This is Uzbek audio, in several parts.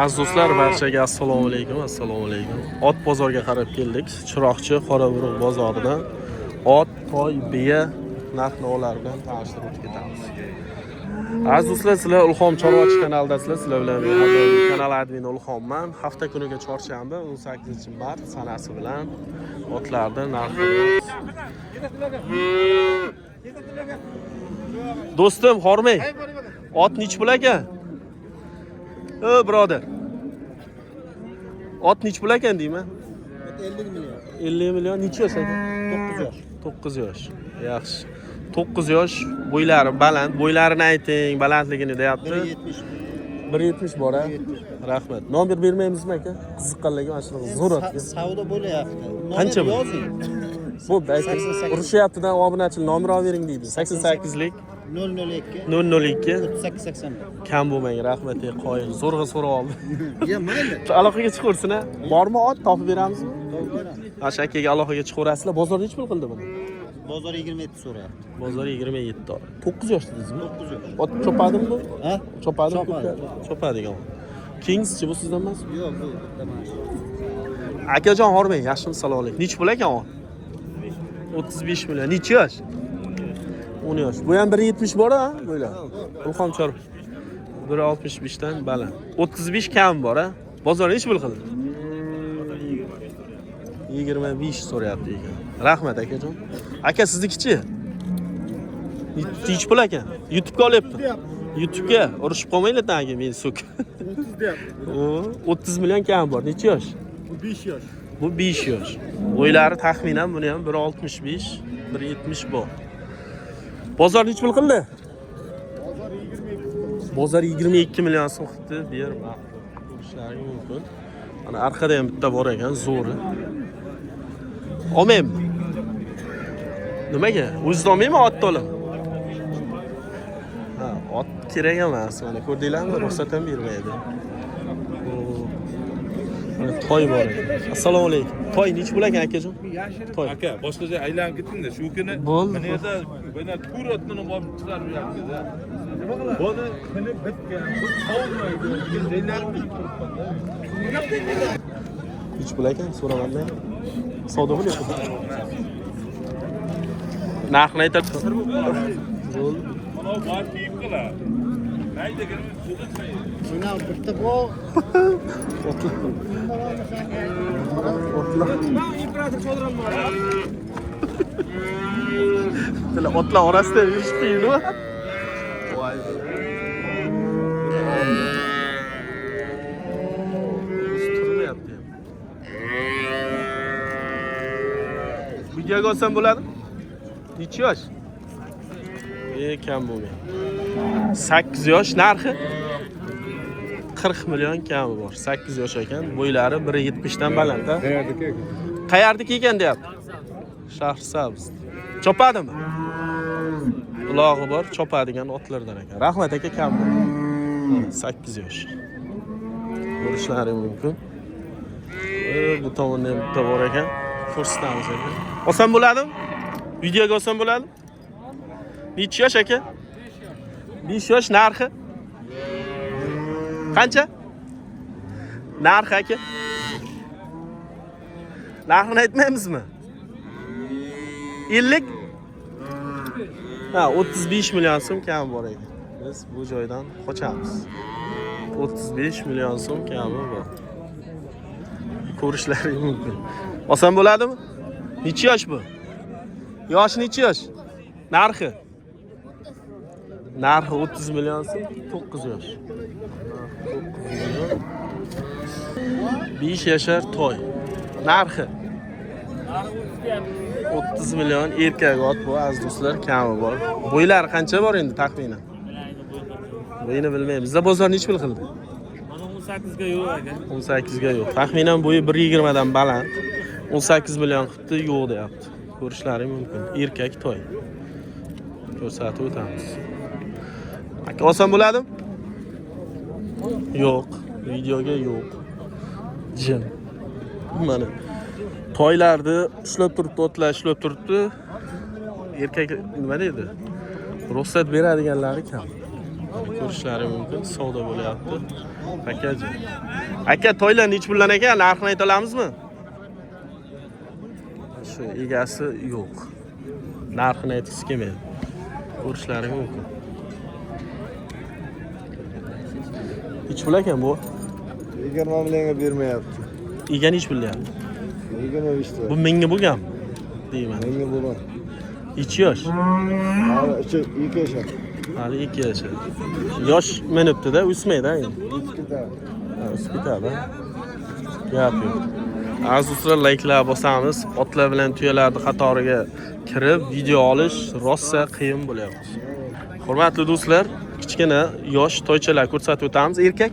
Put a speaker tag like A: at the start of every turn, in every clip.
A: Aziz do'stlar, barchaga assalomu alaykum. Ot bozorga qarab keldik. Chiroqchi Qoraburuq bozoridan ot, toy, biya narx-navolar bilan tanishtirib o'tib ketamiz. Aziz do'stlar, sizlar Ulxom chorvachi kanalidasizlar. Sizlar bilan men kanal admini Ulxomman. Hafta kuniga chorshanba 18-mart sanasi bilan otlardan narxini. Do'stim, hormay. Ot nech pul ekan? Birodar. Ot nech pul ekan deyman?
B: 50 milyon.
A: 50 milyon necha yosh ekan?
B: 9 yosh.
A: 9 yosh. Yaxshi. 9 yosh, bo'ylari baland. Bo'ylarini ayting, balandligini deyapti.
B: 1.70.
A: 1.70 bor a? Rahmat. Nomer bermaymizmi aka? Qiziqqanlarga mana shunaqa zo'r otga.
B: Savdo bo'lyapti.
A: Qancha bu?
B: Yozing.
A: Bo'pti, ayting. Urushyapti-dan obunachilar nomer olib bering deydi. 88lik
B: 002
A: 002
B: 3881.
A: kam bo'lmang, rahmat. Qoyil. Zo'rg'a so'rab oldi.
B: Ya mayli.
A: Aloqaga chiqursin-a. Bormi ot topib beramizmi?
B: Topib beramiz.
A: Asha akaga aloqaga chiqaverasizlar. Bozor nech pul qildi buni?
B: Bozor 27 so'rayapti.
A: Bozor 27 ot. 9 yosh dedingizmi?
B: 9 yosh.
A: Ot chopadimi bu?
B: Ha?
A: Chopadimi?
B: Chopadi.
A: Chopadigan. Kingschi bu sizdan emasmi?
B: Yo'q, bu bitta
A: Akajon hormang, yaxshi assalomu alaykum. Nech pul ekan ot? 35 million. Necha yosh? 10 yosh. Bu ham 1.70 bor-a, bo'ylar. Ulxom chor. 1.65 dan baland. 35 kam bor-a. Bozor nech pul qildi? 25 so'rayapti ekan. Rahmat akajon. Aka siznikichi? Nech pul ekan? YouTube'ga olyapti. YouTube'ga urishib qolmanglar tanga meni so'k.
B: 30 deyapti.
A: 30 million kam bor. Necha yosh?
B: Bu 5 yosh.
A: Bu 5 yosh. Bo'ylari taxminan buni ham 1.65, 1.70 bor. Bozor nech pul qildi? Bozor 22 million so'm qildi. Bu yer ko'rishlaring mumkin. Mana arkada ham bitta bor ekan, zo'ri. Olmaymi? Nimaga? O'zingiz olmaymi otni olib? Ha, ot kerak emas. Mana ko'rdinglarmi? Ruxsat ham bermaydi. Toy bor ekan. Assalomu alaykum. Toy nech pul ekan akajon? Toy.
C: Aka, boshqa joy aylanib ketdingda, shu kuni
A: Bo'ldi.
C: mana yerda mana turotni olib chiqarib yuribdi-da. Nima qiladi? Buni kuni bitgan, bu qolmaydi. Joylarimni turibdi-da.
A: Nech pul ekan? So'raganman. Savdo bo'lyapti. Narxni aytib. Bo'ldi.
C: Mana bor kiyib qiladi. Maydagini so'zatmaydi.
B: Buna bitta bu.
A: Otlar orasida yurish qiyinmi? Voy. Turmayapti. Videoga olsam bo'ladimi? Necha yosh? Kam bo'lgan. 8 yosh narxi 40 million kami bor. 8 yosh ekan. Bo'ylari 1.70 dan baland, ha? Qayerdiki ekan deyapti. Shahrisabz. Chopadimi? Qulog'i bor, chopadigan otlardan ekan. Rahmat aka, kam bor. 8 yosh. Ko'rishlari mumkin. Bu tomonda ham bitta bor ekan. Ko'rsatamiz ekan. Olsam bo'ladimi? Videoga olsam bo'ladimi? Necha yosh aka? 5 yosh narxi? Qancha? Narxi aka? Narxini aytmaymizmi? 50? Ha, 35 million so'm kam bor ekan. Biz bu joydan qochamiz. 35 million so'm kami bor. Ko'rishlari mumkin. Olsam bo'ladimi? Necha yosh bu? Yoshi necha yosh? Narxi? Narxi 30 million so'm, 9 yosh. 9 million. 5 yashar toy. Narxi 30 million erkak ot bu, aziz do'stlar, kami bor. Bo'ylari qancha bor endi taxminan? Bo'yini bilmaymiz. Bizda bozor nech pul qildi?
D: 18 ga yo'q ekan.
A: 18 ga yo'q. Taxminan bo'yi 1.20 dan baland. 18 million qildi, yo'q deyapti. Ko'rishlari mumkin. Erkak toy. Ko'rsatib o'tamiz. Aka, olsam bo'ladimi? Yo'q. Videoga yo'q. Jim. Mana toylarni ushlab turibdi, otlar ushlab turibdi. Erkak nima deydi? Ruxsat beradiganlari kam. Ko'rishlari mumkin. Savdo bo'lyapti. Akaji. Aka to'ylar nech puldan ekan? Narxini ayta olamizmi? Shu egasi yo'q. Narxini aytgisi kelmaydi. Ko'rishlari mumkin. Nech pul ekan bu?
B: 20 millionga bermayapti.
A: Ega nech pulyapti?
B: 25 ta.
A: Bu menga bo'lganmi? Deyman.
B: Menga bo'lgan.
A: Necha yosh?
B: Hali 2 yosh.
A: Hali 2 yosh. Yosh minibdi-da, o'smaydi endi.
B: Ikkita.
A: O'smaydi. Gap yo'q. Azizlar, layklar bosamiz. Otlar bilan tuyalarni qatoriga kirib video olish rosa qiyin bo'lyapti. Hurmatli do'stlar, kichkina yosh toychalar ko'rsatib o'tamiz. Erkak?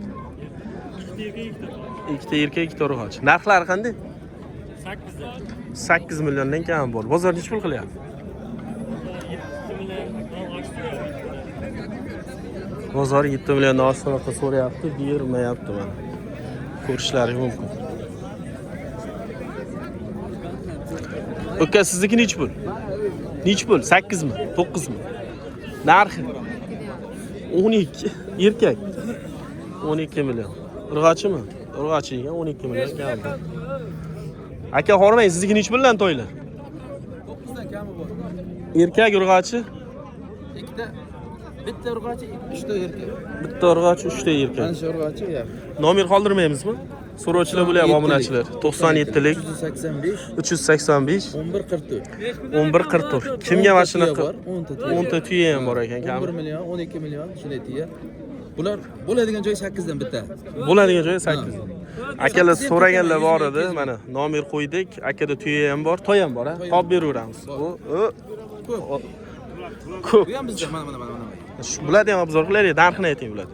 A: Ikkita erkak, ikkita urg'och. Narxlari qanday? 8 milliondan kam bor. Bozor nech pul qilyapti? Bozor 7 milliondan oshiqqa so'rayapti, bermayapti mana. Ko'rishlari mumkin. Uka, sizniki nech pul? Nech pul? 8 mi? 9 mi? Narxi 12. Erkak 12 million. Urg'ochimi? Urg'ochi ekan 12 million keldi. Aka, hormang, sizniki nech puldan to'ylar?
E: 9 dan kami bor.
A: Erkak urg'ochi?
E: Bitta urg'ochi, 3 ta erkak.
A: Bitta urg'ochi, 3 ta erkak.
E: Mana shu urg'ochi ya.
A: Nomer qoldirmaymizmi? So'rovchilar bo'lyapti, obunachilar. 97lik
E: 385
A: 385
E: 1144.
A: 1144. Kimga mana shunaqa
E: 10
A: ta tuya ham bor ekan,
E: 1 million, 12 million shunday tuya. Bular bo'ladigan joy 8 dan bitta.
A: Bo'ladigan joyi 8. Akalar so'raganlar bor edi, mana nomer qo'ydik. Akada tuya ham bor, toy ham bor, ha. Topib beraveramiz. Ko'p.
E: Bu ham bizda mana.
A: Bularni ham obzor qilaylik, narxini ayting bular.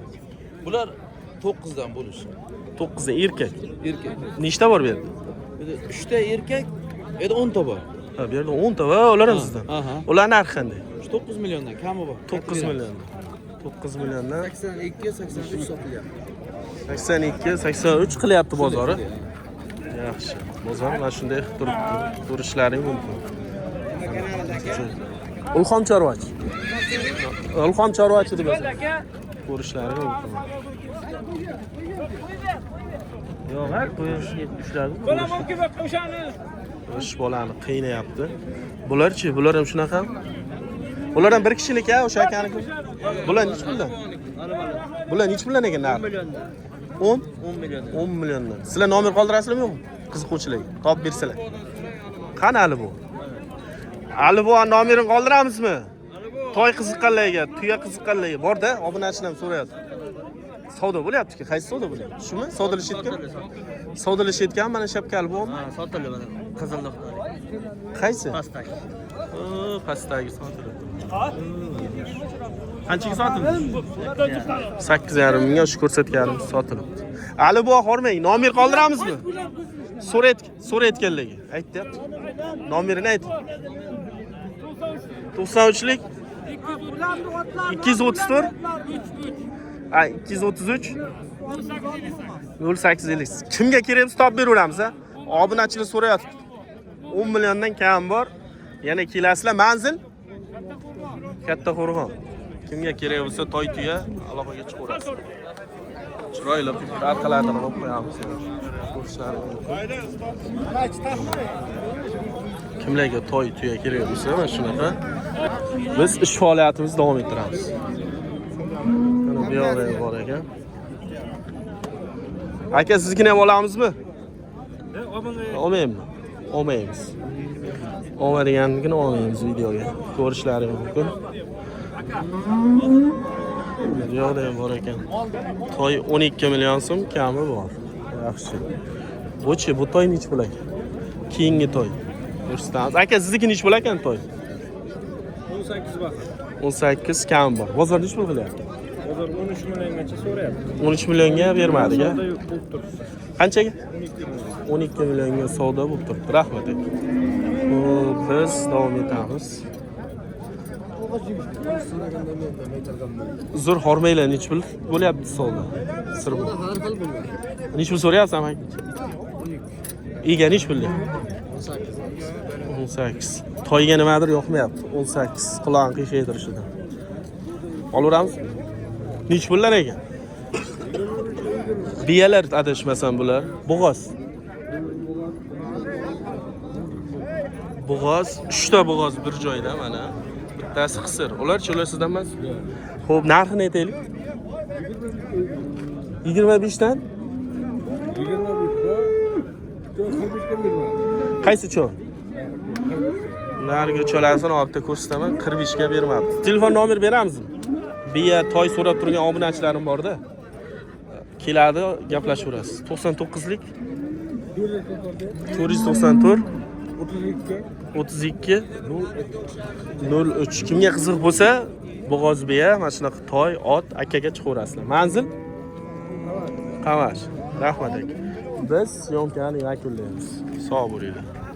E: Bular 9 dan bo'lish.
A: 9 ta erkak.
E: Erkak.
A: Nechta bor bu yerda?
E: 3 ta erkak, endi 10 ta bor.
A: Ha, bu yerda 10 ta va ular ham sizdan.
E: Aha.
A: Ular narxi qanday?
E: 9 milliondan kami bor.
A: 9 milliondan. 9 milliondan
E: 82, 83 sotilyapti.
A: 82, 83 qilyapti bozori. Yaxshi. Bozor mana shunday turibdi. Ko'rishlaring mumkin. Ulxon chorvachi. Ulxon chorvachi deb yozadi. Ko'rishlaring mumkin. Yo'q, ha, qo'yishga ushladi. Yosh bolani qiynayapti. Bularchi, bular ham shunaqa. Bular ham bir kishilik a, o'sha akaniki. Bular nech puldan? Bular nech puldan ekan narxi? 10 million. 10 milliondan. Sizlar nomer qoldirasizlarmi yo'qmi? Qiziquvchilarga topib bersalar. Qani Ali bu? Ali bu nomerini qoldiramizmi? Toy qiziqqanlarga, tuya qiziqqanlarga bor-da, obunachilar ham so'rayapti. Savdo bo'lyapti-ku, qaysi savdo bo'lyapti? Shumi? Savdolashayotgan? Savdolashayotgan mana shapkali bu.
D: Ha, sotildi mana. Qizilliqda.
A: Qaysi?
D: Pastdagi.
A: Pastdagi sotildi. Qanchaga sotildi? 8,5 mingga shu ko'rsatganimiz sotilibdi. Ali bu hormang, nomer qoldiramizmi? So'rayotganlarga aytdi-yapti. Nomerini ayting. 93lik 234 233 0850. Kimga kerak biz topib beraveramiz, ha? Obunachilar so'rayapti. 10 milliondan kam bor. Yana kelasizlar, manzil Katta Qo'rg'on. Kimga kerak bo'lsa toy tuya aloqaga chiqaverasiz. Chiroyli arqalardan olib qo'yamiz. Kimlarga toy tuya kerak bo'lsa, mana shunaqa biz ish faoliyatimizni davom ettiramiz. Mana bu yoqda bor ekan. Aka, siznikini ham olamizmi? Olmaymi? Olmaymiz. Olmaydiganligini olmaymiz videoga. Ko'rishlari mumkin. Bu yoqda ham bor ekan. Toy 12 million so'm kami bor. Yaxshi. Bu-chi, bu toy nech pul ekan? Keyingi toy. Ko'rsatamiz. Aka, sizniki nech pul ekan toy?
B: 18 bor.
A: 18 kam bor. Bozor nech pul qilyapti?
B: Bozor 13 milliongacha so'rayapti.
A: 13 millionga bermadiga.
B: Savdo yo'q bo'lib turibdi.
A: Qanchaga?
B: 12
A: 12
B: million.
A: millionga savdo bo'lib turibdi. Rahmat aka. Biz davom etamiz. Uzr, hormanglar nech pul bo'lyapti savdo? Sir bu. Nech pul so'rayapsan aka? 12. Ega nech pul? 18. Toyga nimadir yoqmayapti. 18. Qulog'ini qiyshaytirishidan. Olaveramiz? Nech pullar ekan? Biyalar adashmasam bular. Bo'g'oz. Bo'g'oz, 3 ta bo'g'oz bir joyda mana. Bittasi qisir. Ular-chi ular sizdan emas? Xo'p, narxini aytaylik. 25 dan? 25 Qaysi cho'l? Narigi cho'lasini olib ko'rsataman, 45 ga bermabdi. Telefon nomer beramizmi? Biya toy so'rab turgan obunachilarim borda. Keladi, gaplashaverasiz. 99lik 494 32 03. Kimga qiziq bo'lsa, bo'g'oz biya, mana shunaqa toy, ot, akaga chiqaverasizlar. Manzil? Qamash. Rahmat aka. Biz syomkani yakunlaymiz. Sog' bo'linglar.